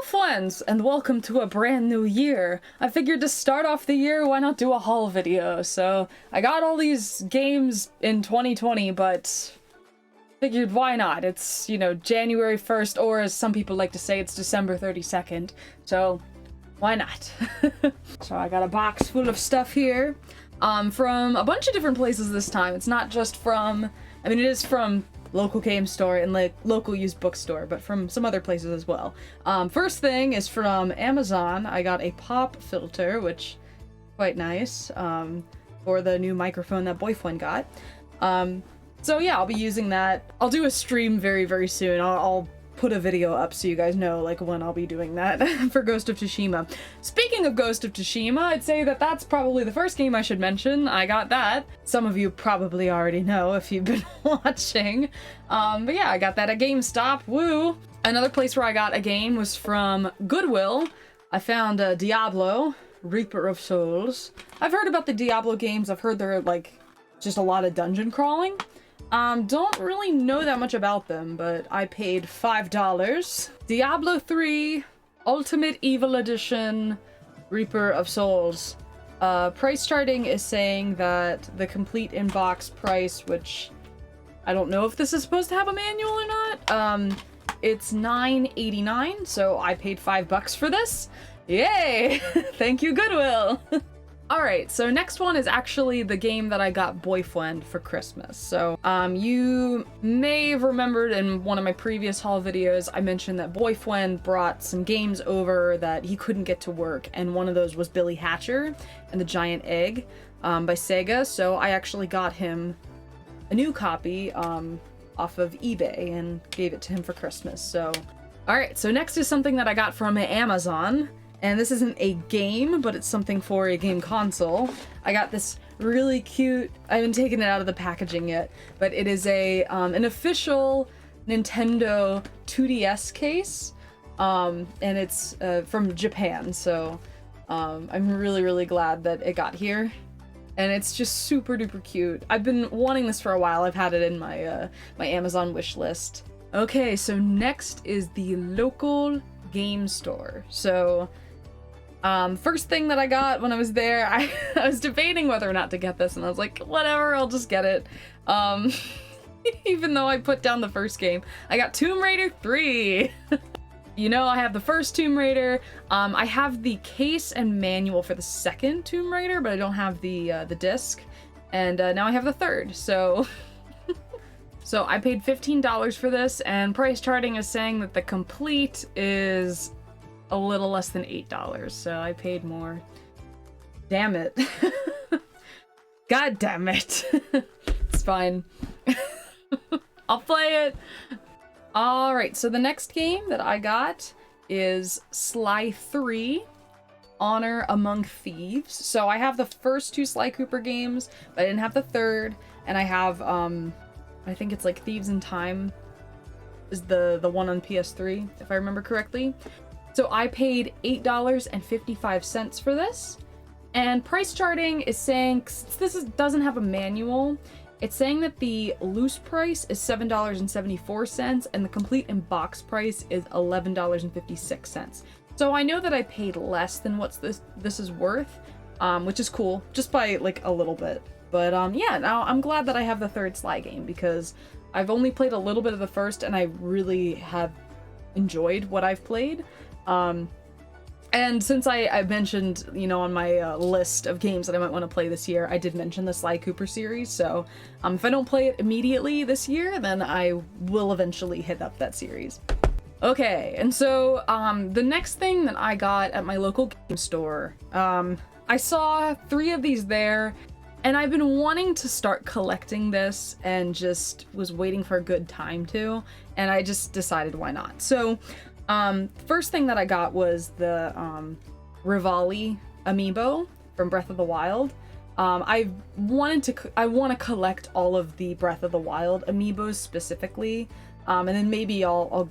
friends, and welcome to a brand new year. I figured to start off the year, why not do a haul video? So I got all these games in 2020, but figured why not? It's, you know, January 1st, or as some people like to say, it's December 32nd. So why not? So I got a box full of stuff here from a bunch of different places this time. It's not just from, I mean, it is from local game store and like local used bookstore, but from some other places as well. First thing is from Amazon. I got a pop filter, which quite nice, for the new microphone that boyfriend got. So yeah, I'll be using that. I'll do a stream very soon. I'll put a video up so you guys know like when I'll be doing that for Ghost of Tsushima. Speaking of Ghost of Tsushima, I'd say that that's probably the first game I should mention. I got that. Some of you probably already know if you've been watching. But yeah, I got that at GameStop. Woo! Another place where I got a game was from Goodwill. I found Diablo, Reaper of Souls. I've heard about the Diablo games. I've heard they're like just a lot of dungeon crawling. Don't really know that much about them, but I paid $5. Diablo 3 Ultimate Evil Edition Reaper of Souls. Price starting is saying that the complete in-box price, which I don't know if this is supposed to have a manual or not, it's $9.89, so I paid $5 for this. Yay! Thank you, Goodwill! Alright, so next one is actually the game that I got boyfriend for Christmas. So, you may have remembered in one of my previous haul videos, I mentioned that boyfriend brought some games over that he couldn't get to work, and one of those was Billy Hatcher and the Giant Egg, by Sega, so I actually got him a new copy, off of eBay and gave it to him for Christmas, so. Alright, so next is something that I got from Amazon. And this isn't a game, but it's something for a game console. I got this really cute, I haven't taken it out of the packaging yet, but it is a an official Nintendo 2DS case, and it's from Japan, so I'm really glad that it got here. And it's just super duper cute. I've been wanting this for a while. I've had it in my my Amazon wish list. Okay, so next is the local game store. So first thing that I got when I was there, I was debating whether or not to get this, and I was like, whatever, I'll just get it. Even though I put down the first game. I got Tomb Raider 3. You know, I have the first Tomb Raider. I have the case and manual for the second Tomb Raider, but I don't have the disc. And now I have the third, so... So I paid $15 for this, and price charting is saying that the complete is a little less than $8, so I paid more. Damn it. God damn it. It's fine. I'll play it. Alright, so the next game that I got is Sly 3, Honor Among Thieves. So I have the first two Sly Cooper games, but I didn't have the third, and I have, I think it's like Thieves in Time is the one on PS3, if I remember correctly. So I paid $8.55 for this, and price charting is saying, since this doesn't have a manual, it's saying that the loose price is $7.74, and the complete in box price is $11.56. So I know that I paid less than what this is worth, which is cool, just by like a little bit. But yeah, now I'm glad that I have the third Sly game, because I've only played a little bit of the first, and I really have enjoyed what I've played. And since I mentioned, you know, on my list of games that I might want to play this year, I did mention the Sly Cooper series, so if I don't play it immediately this year, then I will eventually hit up that series. Okay, and so the next thing that I got at my local game store, I saw 3 of these there, and I've been wanting to start collecting this and just was waiting for a good time to, and I just decided why not. So, first thing that I got was the Rivali amiibo from Breath of the Wild. I want to collect all of the Breath of the Wild amiibos specifically, and then maybe I'll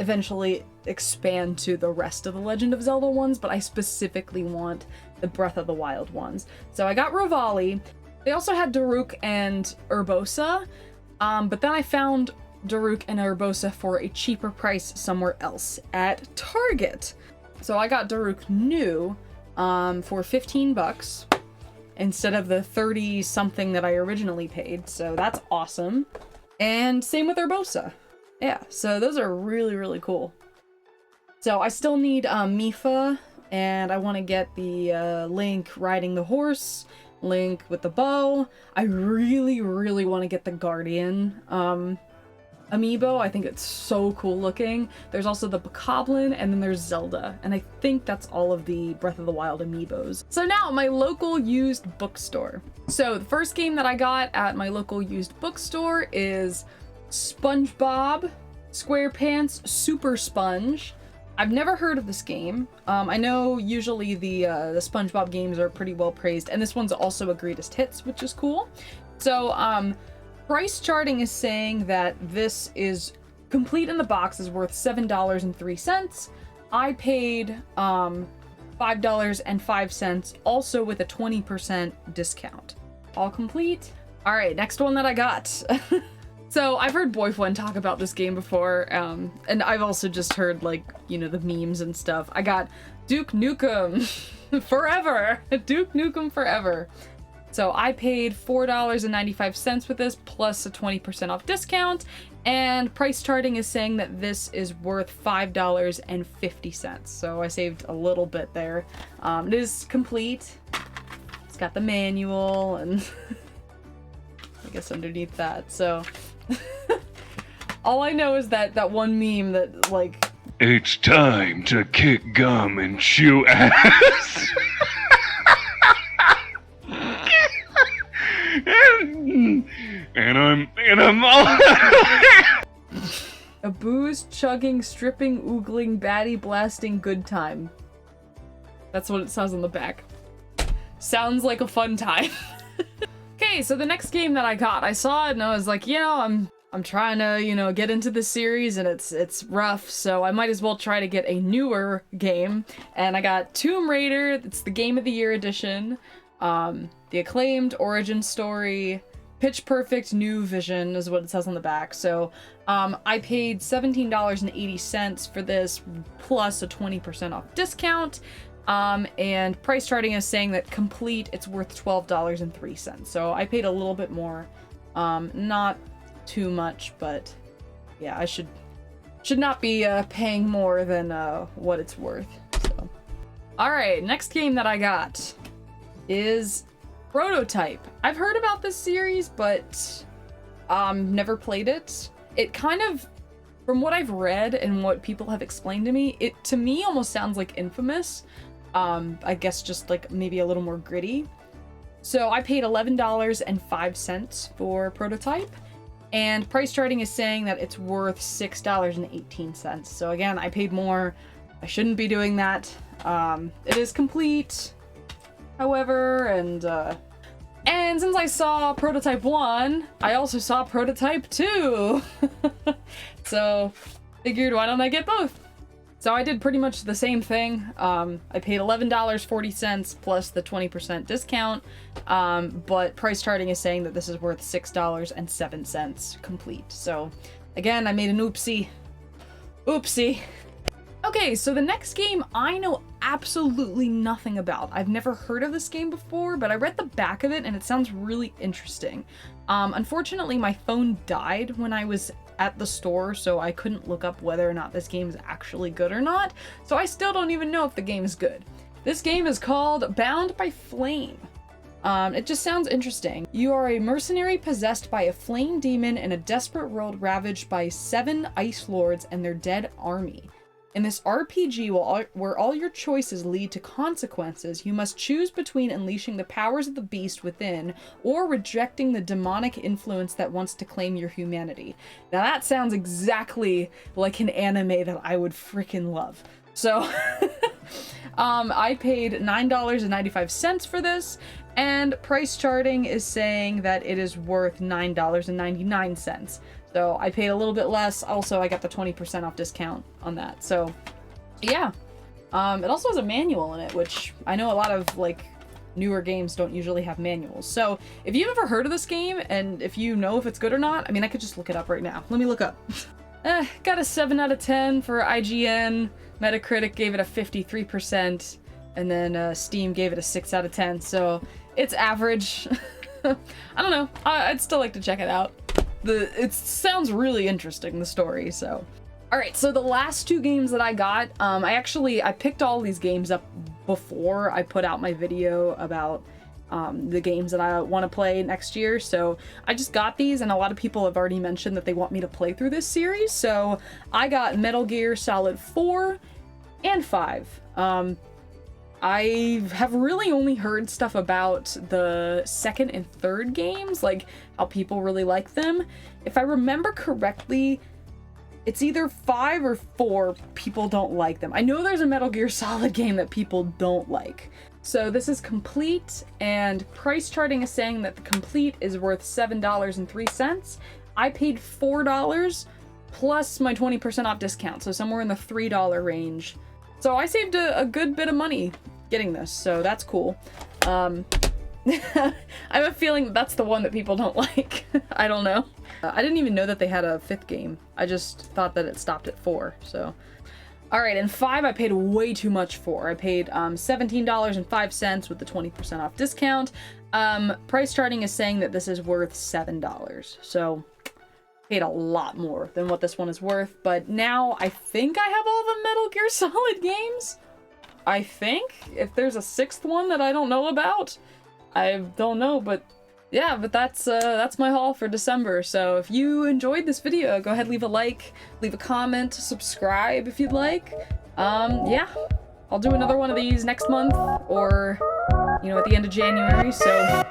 eventually expand to the rest of the Legend of Zelda ones, but I specifically want the Breath of the Wild ones. So I got Rivali. They also had Daruk and Urbosa, but then I found Daruk and Urbosa for a cheaper price somewhere else at Target. So I got Daruk new for 15 bucks instead of the 30 something that I originally paid. So that's awesome. And same with Urbosa. Yeah, so those are really, really cool. So I still need Mifa, and I want to get the Link riding the horse, Link with the bow. I really, really want to get the Guardian amiibo. I think it's so cool looking. There's also the Bokoblin, and then there's Zelda, and I think that's all of the Breath of the Wild amiibos. So now, my local used bookstore. So the first game that I got at my local used bookstore is Spongebob Squarepants Super Sponge. I've never heard of this game. I know usually the SpongeBob games are pretty well praised, and this one's also a greatest hits, which is cool. So, price charting is saying that this is complete in the box is worth $7.03. I paid $5.05, also with a 20% discount. All complete. All right, next one that I got. So I've heard Boyfriend talk about this game before, and I've also just heard, like, you know, the memes and stuff. I got Duke Nukem Forever. Duke Nukem Forever. So I paid $4.95 with this, plus a 20% off discount, and price charting is saying that this is worth $5.50. So I saved a little bit there. It is complete. It's got the manual, and I guess underneath that, so... All I know is that one meme that, like... It's time to kick gum and chew ass. and I'm all... A booze, chugging, stripping, oogling, baddie, blasting, good time. That's what it says on the back. Sounds like a fun time. Okay, so the next game that I got, I saw it and I was like, you know, I'm trying to, you know, get into this series and it's rough, so I might as well try to get a newer game. And I got Tomb Raider, it's the Game of the Year edition, the acclaimed origin story, Pitch Perfect New Vision is what it says on the back. So I paid $17.80 for this, plus a 20% off discount. And price charting is saying that complete, it's worth $12.03. So I paid a little bit more, not too much, but yeah, I should not be paying more than what it's worth. So, all right, next game that I got is Prototype. I've heard about this series, but never played it. It kind of, from what I've read and what people have explained to me, it to me almost sounds like Infamous. I guess just like maybe a little more gritty. So I paid $11.05 for Prototype, and price charting is saying that it's worth $6.18. So again, I paid more. I shouldn't be doing that. It is complete, however, and since I saw Prototype 1, I also saw Prototype 2. So figured, why don't I get both? So I did pretty much the same thing. I paid $11.40 plus the 20% discount, but price charting is saying that this is worth $6.07 complete. So again, I made an oopsie. Oopsie. Okay, so the next game I know absolutely nothing about. I've never heard of this game before, but I read the back of it and it sounds really interesting. Unfortunately, my phone died when I was at the store, so I couldn't look up whether or not this game is actually good or not, so I still don't even know if the game is good. This game is called Bound by Flame. It just sounds interesting. You are a mercenary possessed by a flame demon in a desperate world ravaged by 7 ice lords and their dead army. In this RPG, where all your choices lead to consequences, you must choose between unleashing the powers of the beast within or rejecting the demonic influence that wants to claim your humanity. Now that sounds exactly like an anime that I would freaking love. So, I paid $9.95 for this, and price charting is saying that it is worth $9.99. So I paid a little bit less. Also, I got the 20% off discount on that. So yeah. It also has a manual in it, which I know a lot of like newer games don't usually have manuals. So if you've ever heard of this game, and if you know if it's good or not, I mean, I could just look it up right now. Let me look up. Got a 7 out of 10 for IGN. Metacritic gave it a 53%, and then Steam gave it a 6 out of 10, so it's average. I don't know. I'd still like to check it out. It sounds really interesting, the story, so. Alright, so the last 2 games that I got, I picked all these games up before I put out my video about the games that I want to play next year, so I just got these, and a lot of people have already mentioned that they want me to play through this series, so I got Metal Gear Solid 4 and 5. I have really only heard stuff about the 2nd and 3rd games, like how people really like them. If I remember correctly, it's either 5 or 4 people don't like them. I know there's a Metal Gear Solid game that people don't like. So this is complete, and price charting is saying that the complete is worth $7.03. I paid $4 plus my 20% off discount, so somewhere in the $3 range. So I saved a good bit of money getting this, so that's cool. I have a feeling that's the one that people don't like. I don't know. I didn't even know that they had a 5th game. I just thought that it stopped at 4, so. Alright, and 5 I paid way too much for. I paid $17.05 with the 20% off discount. Price charting is saying that this is worth $7, so paid a lot more than what this one is worth, but now I think I have all the Metal Gear Solid games. I think, if there's a 6th one that I don't know about, I don't know, but yeah, but that's my haul for December. So if you enjoyed this video, go ahead, leave a like, leave a comment, subscribe if you'd like. Yeah, I'll do another one of these next month, or, you know, at the end of January, so